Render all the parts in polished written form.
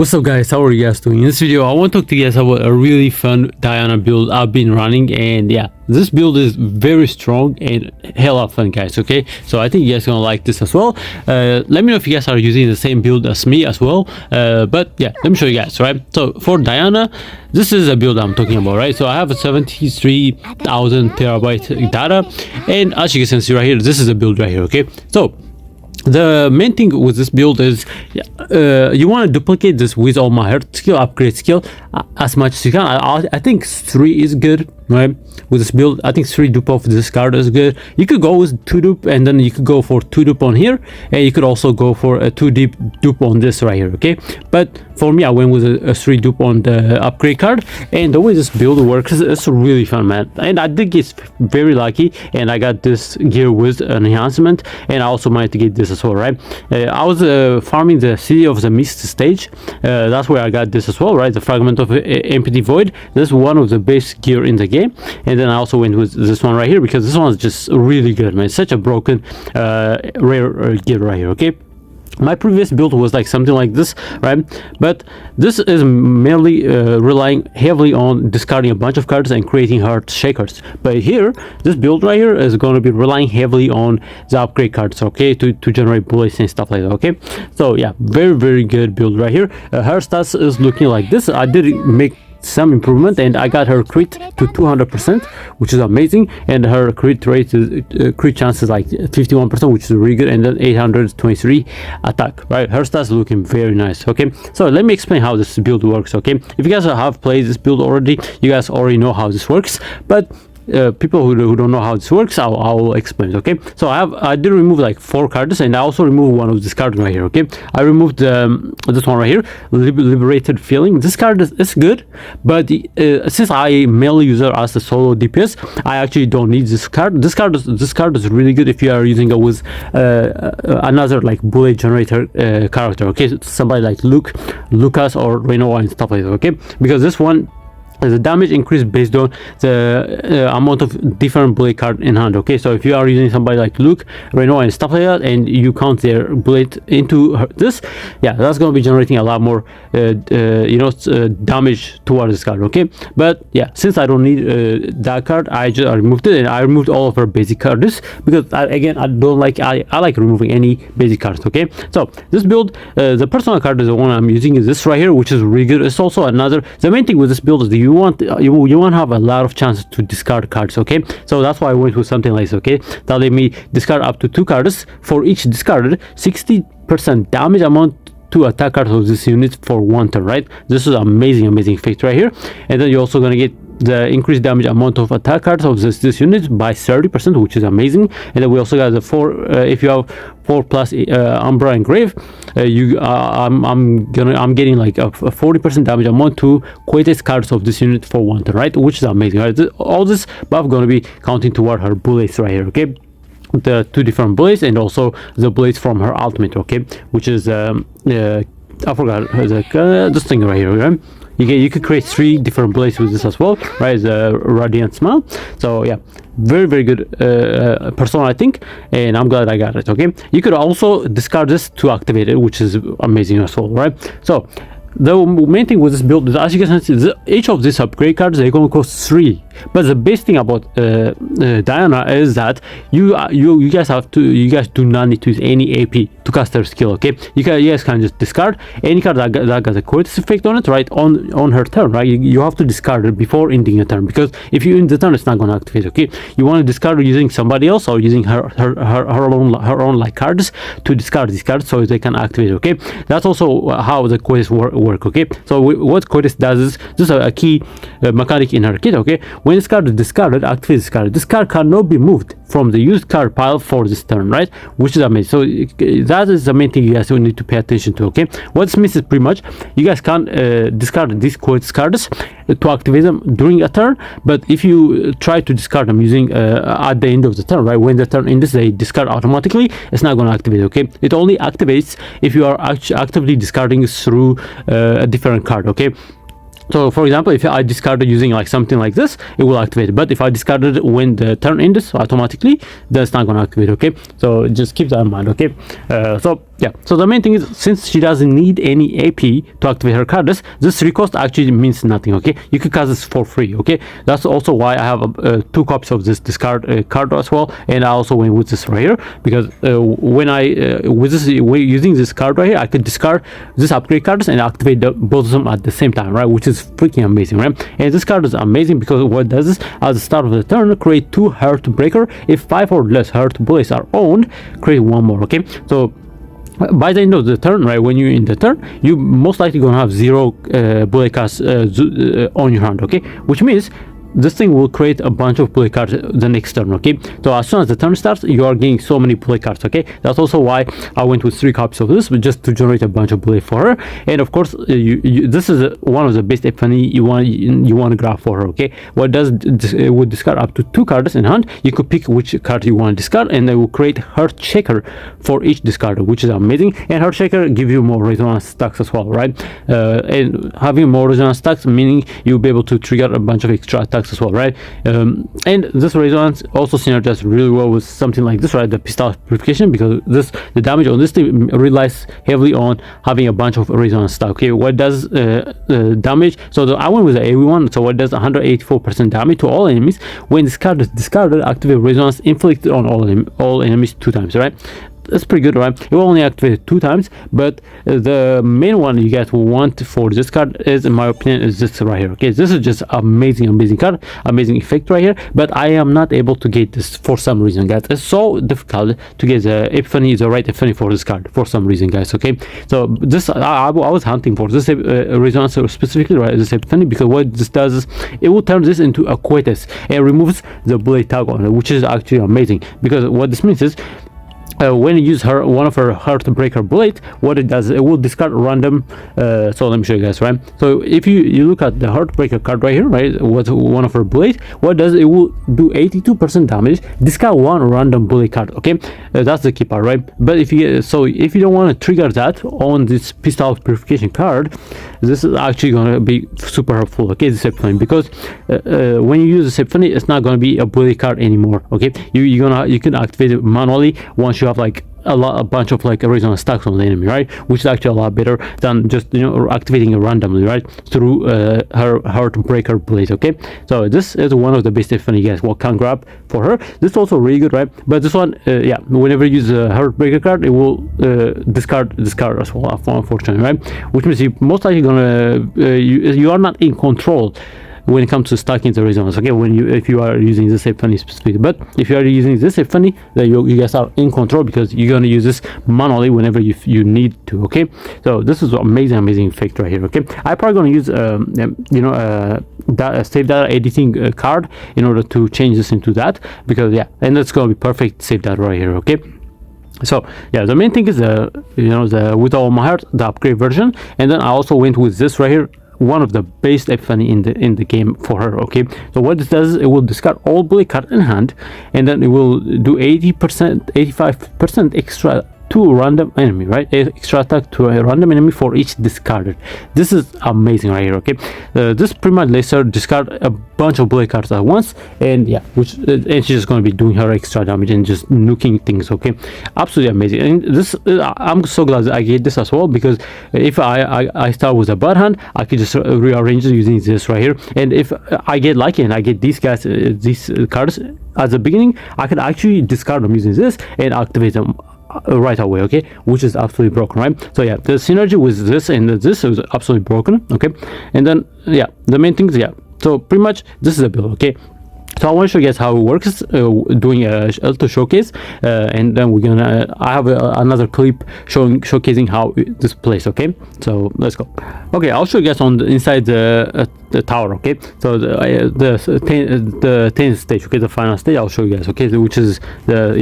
What's up guys, how are you guys doing? In this video I want to talk to you guys about a really fun Diana build I've been running, and yeah, this build is very strong and hella fun guys. Okay, so I think you guys are gonna like this as well. Let me know if you guys are using the same build as me as well, but yeah, let me show you guys. Right, so for Diana, this is a build I'm talking about, right? So I have a 73,000 terabyte data, and as you guys can see right here, this is a build right here. Okay, so the main thing with this build is you want to duplicate this with all my heart skill, upgrade skill as much as you can. I think 3 is good, right? With this build, I think 3 dupe of this card is good. You could go with 2 dupe, and then you could go for 2 dupe on here, and you could also go for a 2 deep dupe on this right here. Okay, but for me, I went with a 3 dupe on the upgrade card, and the way this build works, it's really fun, man. And I think it's very lucky, and I got this gear with an enhancement, and I also managed to get this as well, right? I was farming the City of the Mist stage. That's where I got this as well, right? The fragment of empty void. This is one of the best gear in the game, and then I also went with this one right here because this one is just really good, man. It's such a broken rare gear right here. Okay, my previous build was like something like this, right? But this is mainly relying heavily on discarding a bunch of cards and creating hard shakers. But here, this build right here is going to be relying heavily on the upgrade cards, okay, to generate bullets and stuff like that. Okay, so yeah, very good build right here. Her stats is looking like this. I did make some improvement, and I got her crit to 200%, which is amazing, and her crit rate is crit chance is like 51%, which is really good, and then 823 attack, right? Her stats looking very nice. Okay, so let me explain how this build works. Okay, if you guys have played this build already, you guys already know how this works, but people who don't know how this works, I'll explain. Okay, so I did remove like 4 cards, and I also removed one of these cards right here. Okay, I removed this one right here, Liberated Feeling. This card is good, but since I mainly use her as a solo DPS, I actually don't need this card. This card is really good if you are using it with another like bullet generator character. Okay, so somebody like Lucas or Reno and stuff like that. Okay, because this one, the damage increase based on the amount of different bullet card in hand. Okay, so if you are using somebody like Luke, Reno and stuff like that, and you count their bullet into this, yeah, that's going to be generating a lot more damage towards this card. Okay, but yeah, since I don't need that card, I removed it, and I removed all of her basic cards because I don't like I like removing any basic cards. Okay, so this build, the personal card is the one I'm using, is this right here, which is really good. It's also another, the main thing with this build is that you want to have a lot of chances to discard cards. Okay, so that's why I went with something like this. Okay, that let me discard up to 2 cards. For each discarded, 60% damage amount to attack cards of this unit for 1 turn, right? This is amazing effect right here. And then you're also gonna get the increased damage amount of attack cards of this unit by 30%, which is amazing. And then we also got the 4 if you have 4 plus Umbra and Grave, I'm getting like a 40% damage amount to quietest cards of this unit for 1 turn, right? Which is amazing, right? All this buff gonna be counting toward her bullets right here. Okay, the 2 different bullets, and also the bullets from her ultimate. Okay, which is I forgot this thing right here, right? You could create 3 different bullets with this as well, right? The Radiant Smile. So yeah, very good persona, I think, and I'm glad I got it. Okay, you could also discard this to activate it, which is amazing as well, right? So the main thing with this build is, as you can see, each of these upgrade cards, they're going to cost 3. But the best thing about Diana is that you guys do not need to use any AP to cast her skill. Okay, you guys can just discard any card that got a quiet effect on it, right? On her turn, right? You have to discard it before ending a turn, because if you end the turn, it's not going to activate. Okay, you want to discard it using somebody else or using her own like cards to discard these cards so they can activate. Okay, that's also how the quests work. Okay, so what Quest does is, this is a key mechanic in her kit. Okay, when this card is discarded, activate this card. This card cannot be moved from the used card pile for this turn, right? Which is amazing. So that is the main thing you guys will need to pay attention to. Okay, what this means is pretty much you guys can't discard these Quest cards to activate them during a turn, but if you try to discard them using at the end of the turn, right, when the turn ends, they discard automatically. It's not going to activate. Okay, it only activates if you are actively discarding through a different card. Okay, So for example, if I discarded using like something like this, it will activate it. But if I discarded it when the turn ends automatically, that's not going to activate. Okay, so just keep that in mind. Okay, so yeah, so the main thing is, since she doesn't need any AP to activate her card, this recost actually means nothing, okay? You can cast this for free, okay? That's also why I have 2 copies of this discard card as well, and I also went with this right here, because when using this card right here, I could discard this upgrade cards and activate both of them at the same time, right? Which is freaking amazing, right? And this card is amazing because what does this, at the start of the turn, create 2 Heartbreaker. If 5 or less Heart bullets are owned, create 1 more, okay? So by the end of the turn, right, when you're in the turn, you most likely gonna have 0 bullet cards on your hand, okay? Which means this thing will create a bunch of play cards the next turn, okay? So as soon as the turn starts, you are getting so many play cards, okay? That's also why I went with 3 copies of this, but just to generate a bunch of play for her. And of course, this is one of the best epiphany you want to grab for her, okay? What does it would discard up to 2 cards in hand. You could pick which card you want to discard, and they will create Heart Checker for each discard, which is amazing. And Heart Checker give you more resonance stacks as well, right? And having more resonance stacks, meaning you'll be able to trigger a bunch of extra attacks as well, right? And this resonance also synergizes really well with something like this, right? The pistol purification, because the damage on this thing relies heavily on having a bunch of resonance stack. Okay, what does damage? So I went with the AoE one. So what does 184% damage to all enemies when this card is discarded? Activate resonance inflicted on all enemies 2 times, right? That's pretty good, right? It will only activate it 2 times, but the main one you guys will want for this card is, in my opinion, is this right here. Okay, this is just amazing card, amazing effect right here, but I am not able to get this for some reason, guys. It's so difficult to get the epiphany, the right epiphany for this card for some reason, guys. Okay, so this I was hunting for this resonance specifically, right? This epiphany, because what this does is it will turn this into a Quetus and removes the bullet tag on it, which is actually amazing, because what this means is, when you use one of her Heartbreaker bullet, what it does, it will discard random. So let me show you guys, right? So if you look at the Heartbreaker card right here, right, what one of her bullet, what does it will do 82% damage, discard 1 random bullet card. Okay, that's the key part, right? But if you don't want to trigger that on this pistol purification card, this is actually going to be super helpful. Okay, this epiphany, because when you use this epiphany, it's not going to be a bullet card anymore. Okay, you can activate it manually once you have like a bunch of like original stacks on the enemy, right? Which is actually a lot better than just activating it randomly, right, through her Heartbreaker blade. Okay, so this is one of the best epiphany you guys can grab for her. This is also really good, right? But this one, yeah, whenever you use a Heartbreaker card, it will discard this card as well, unfortunately, right? Which means you most likely gonna you are not in control when it comes to stacking the resonance, okay, if you are using this epiphany specifically. But if you are using this epiphany, then you guys are in control, because you're going to use this manually whenever you need to. Okay, so this is amazing effect right here. Okay, I'm probably going to use save data editing card in order to change this into that, because yeah, and that's going to be perfect save data right here. Okay, so yeah, the main thing is the with all my heart, the upgrade version. And then I also went with this right here, one of the best epiphany in the game for her. Okay, so what it does is it will discard all bullet card in hand, and then it will do 85% extra to a random enemy, right? Extra attack to a random enemy for each discarded. This is amazing right here. Okay, this pretty much lets her discard a bunch of bullet cards at once, and yeah, and she's just going to be doing her extra damage and just nuking things. Okay, absolutely amazing. And this I'm so glad that I get this as well, because if I start with a bad hand, I could just rearrange it using this right here. And if I get lucky and I get these guys, these cards at the beginning, I could actually discard them using this and activate them right away. Okay, which is absolutely broken, right? So yeah, the synergy with this and this is absolutely broken. Okay, and then yeah, the main things, yeah, so pretty much this is a build. Okay, so I want to show you guys how it works, doing a Elto showcase, and then we're gonna I have another clip showcasing how this plays. Okay, so let's go. Okay, I'll show you guys on the inside the tower. Okay, so the 10th stage. Okay, the final stage I'll show you guys. Okay, which is the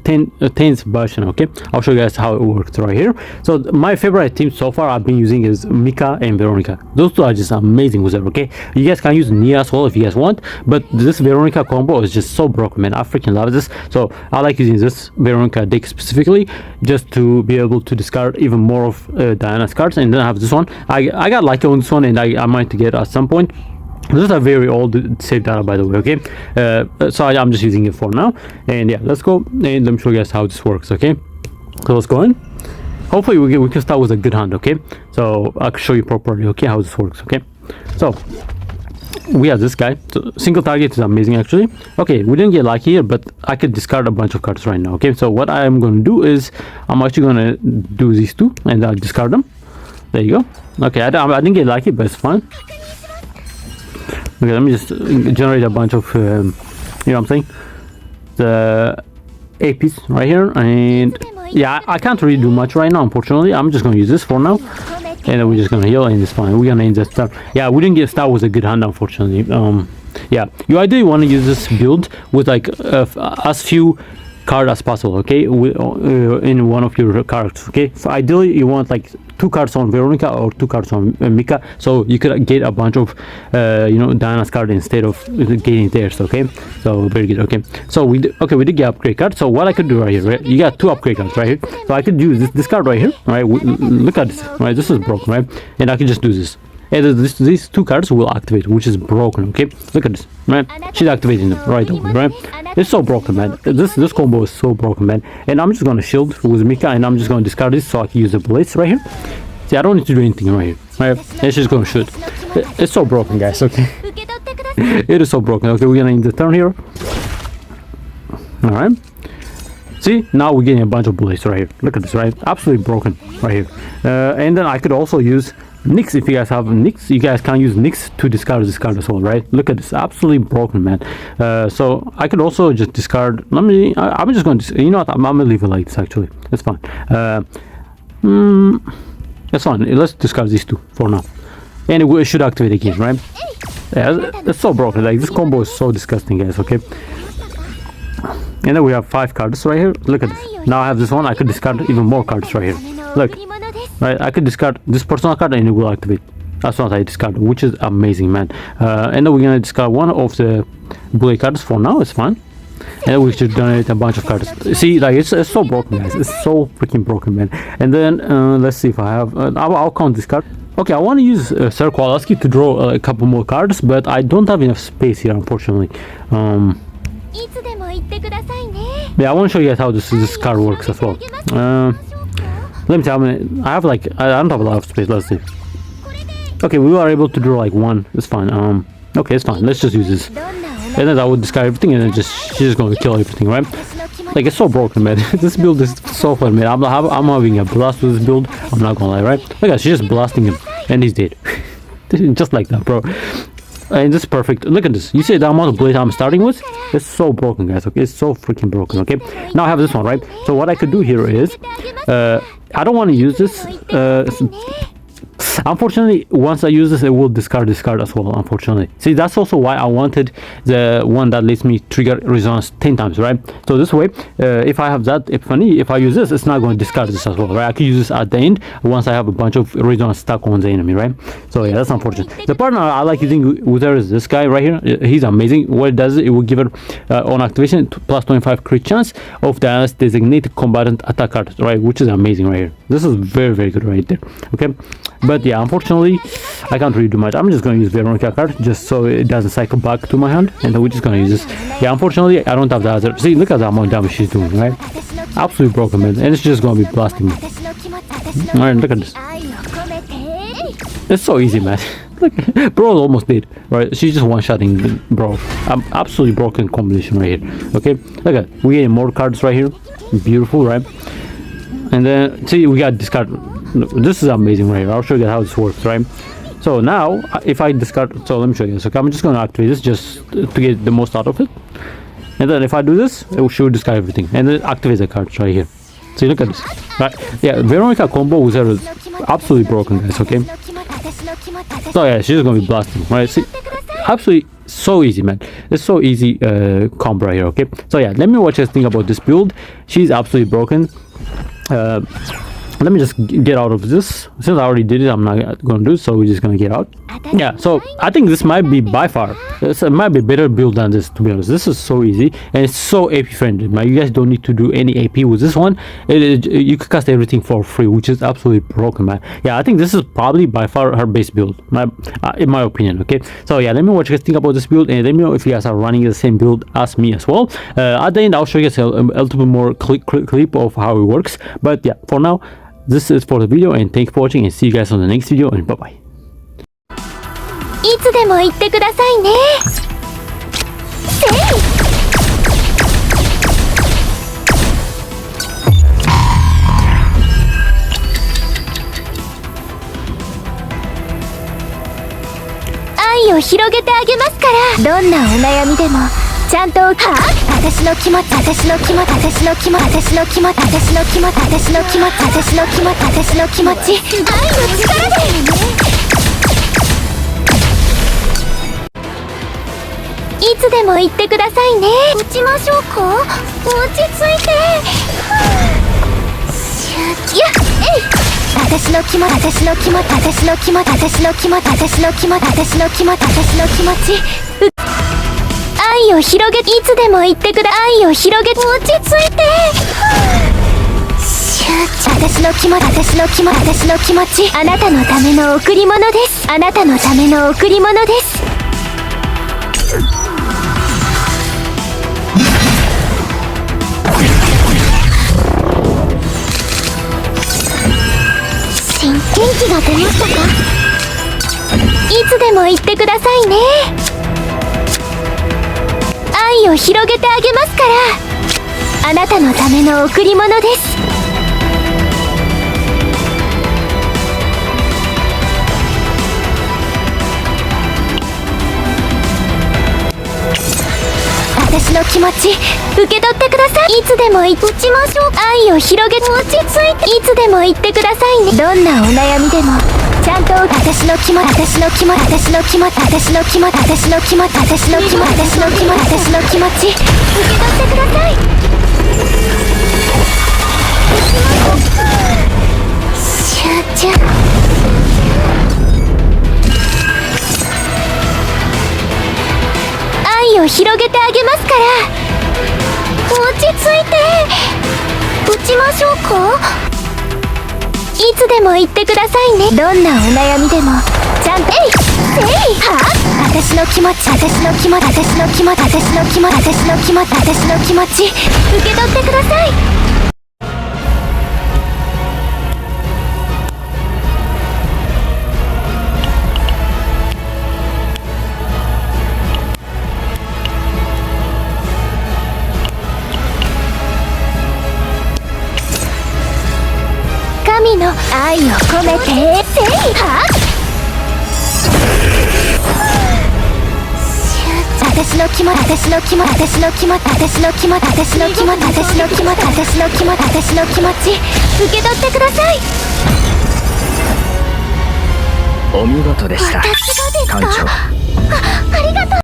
10th version. Okay, I'll show you guys how it works right here. So my favorite team so far I've been using is Mika and Veronica. Those two are just amazing with it. Okay, you guys can use Nia as well if you guys want, but this Veronica combo is just so broken, man. I freaking love this. So I like using this Veronica deck specifically just to be able to discard even more of Diana's cards. And then I have this one. I got lucky on this one, and I might get at some point. This is a very old save data, by the way. Okay, so I'm just using it for now. And yeah, let's go and let me show you guys how this works. Okay, so let's go in. hopefully we can start with a good hand. Okay, so I can show you properly. Okay, how this works. Okay, so we have this guy. So single target is amazing actually. Okay, we didn't get lucky here, but I could discard a bunch of cards right now. Okay, so what I'm going to do is I'm actually going to do these two and I'll discard them. There you go. Okay, I didn't get lucky, but it's fine. Okay, let me just generate a bunch of you know what I'm saying, the APs right here. And yeah, I can't really do much right now, unfortunately. I'm just going to use this for now, and then we're just going to heal, and it's fine. We're going to end the start. Yeah, we didn't get start with a good hand, unfortunately. Yeah, you ideally want to use this build with like as few cards as possible, okay, in one of your cards. Okay, so ideally you want like 2 cards on Veronica or 2 cards on Mika, so you could get a bunch of you know, Diana's card instead of getting theirs. Okay, so very good. Okay, so we did get upgrade card. So what I could do right here, right, you got 2 upgrade cards right here, so I could use this card right here, right. Look at this, right, this is broken, right, and I can just do this, and these 2 cards will activate, which is broken. Okay, look at this, right, she's activating them right away, right. It's so broken, man. This combo is so broken, man. And I'm just gonna shield with Mika, and I'm just gonna discard this so I can use the blades right here. See, I don't need to do anything right here, right? It's just gonna shoot. It's so broken, guys. Okay, it is so broken. Okay, we're gonna end the turn here. All right. See, now we're getting a bunch of blades right here. Look at this, right? Absolutely broken right here. And then I could also use Nyx. If you guys have Nyx, you guys can use Nyx to discard this card as well, right? Look at this, absolutely broken, man. So I could also just discard. I'm just going to, you know what, I'm gonna leave it like this. Actually, it's fine. It's fine. Let's discard these 2 for now, and it should activate again, right? Yeah, it's so broken. Like, this combo is so disgusting, guys. Okay. And then we have 5 cards right here. Look at this. Now I have this one. I could discard even more cards right here. Look. Right, I could discard this personal card and it will activate as soon as I discard, which is amazing, man. And then we're gonna discard one of the bullet cards for now. It's fine. And then we should donate a bunch of cards. See, like, it's so broken, guys. It's so freaking broken, man. And then let's see if I have. I'll count this card. Okay, I want to use Sir Kowalski to draw a couple more cards, but I don't have enough space here, unfortunately. Yeah, I want to show you guys how this card works as well. Let me see how many I have. Like, I don't have a lot of space. Let's see. Okay, we are able to draw like 1. It's fine. Okay, it's fine. Let's just use this, and then I would discard everything, and then she's just going to kill everything, right? Like, it's so broken, man. This build is so fun, man. I'm having a blast with this build. I'm not gonna lie, right? Look at, she's just blasting him, and he's dead. Just like that, bro. And this is perfect. Look at this. You see the amount of blade I'm starting with? It's so broken, guys. Okay, it's so freaking broken. Okay, now I have this one, right? So what I could do here is I don't want to use this. Unfortunately, once I use this, it will discard this card as well, unfortunately. See, that's also why I wanted the one that lets me trigger resonance 10 times, right? So this way, if I have that epiphany, if I use this, it's not going to discard this as well, right? I can use this at the end once I have a bunch of resonance stuck on the enemy, right? So yeah, that's unfortunate. The partner I like using with her is this guy right here. He's amazing. What it does, it will give her on activation plus 25 crit chance of Diana's designated combatant attack card, right? Which is amazing right here. This is very, very good right there. Okay, but yeah, unfortunately, I can't really do much. I'm just going to use Veronica card just so it doesn't cycle back to my hand, and then we're just going to use this. Yeah, unfortunately, I don't have the other. See, look at the amount of damage she's doing, right? Absolutely broken, man, and it's just going to be blasting me. Alright, look at this. It's so easy, man. Look, bro almost dead, right? She's just one-shotting, bro. I'm absolutely broken combination right here. Okay, look at, we getting more cards right here. Beautiful, right? And then see, we got discard. This is amazing right here. I'll show you how this works, right? So now if I discard, so let me show you this. Okay, I'm just going to activate this just to get the most out of it, and then if I do this, it will show discard everything, and then activate the cards right here. See, look at this, right? Yeah, Veronica combo with her is absolutely broken, guys. Okay, so yeah, she's gonna be blasting, right? See, absolutely so easy, man. It's so easy combo right here. Okay, so yeah, let me watch you think about this build. She's absolutely broken. Let me just get out of this. Since I already did it, I'm not gonna do it, so we're just gonna get out. Yeah, so I think this might be by far, it might be better build than this, to be honest. This is so easy and it's so AP friendly, man. You guys don't need to do any AP with this one. You can cast everything for free, which is absolutely broken, man. Yeah, I think this is probably by far her base build, in my opinion. Okay, so yeah, let me know what you guys think about this build, and let me know if you guys are running the same build as me as well. At the end, I'll show you guys a little bit more clip of how it works, but yeah, for now, this is for the video, and thank you for watching, and see you guys on the next video, and bye bye. いつでも言ってくださいね。せい。愛を広げてあげますから。どんなお悩みでもちゃんと。はあ、私の気持ち、私の気持ち、私の気持ち、私の気持ち、私の気持ち、私の気持ち、私の気持ち、私の気持ち、愛の力で。いつでも言ってくださいね。打ちましょうか。落ち着いて。いや、えい。私の気持ち、私の気持ち、私の気持ち、私の気持ち、私の気持ち、私の気持ち、私の気持ち。愛を広げ、いつでも言ってくだ。愛を広げ、落ち着いて。私の気持ち、私の気持ち、私の気持ち。あなたのための贈り物です。あなたのための贈り物です。元気が出ましたか。いつでも言ってくださいね。愛を広げてあげますから。あなたのための贈り物です。私の気持ち受け取ってください。いつでも打ちましょう。愛を広げ、落ち着いて。いつでも言ってくださいね。どんなお悩みでもちゃんと。私の気持ち、私の気持ち、私の気持ち、私の気持ち、私の気持ち、私の気持ち、私の気持ち、私の気持ち、受け取ってください。集中。愛を広げてあげますから。落ち着いて。打ちましょうか。いつでも言ってくださいね。どんなお悩みでもちゃんと。えいえい。はあ、私の気持ち、私の気持ち、私の気持ち、私の気持ち、私の気持ち、私の気持ち、受け取ってください。神の愛を込めて。せい。はあ、私の気持ち、私の気持ち、私の気持ち、私の気持ち、私の気持ち、私の気持ち、私の気持ち、私の気持ち、受け取ってください。お見事でした。私がですか。艦長。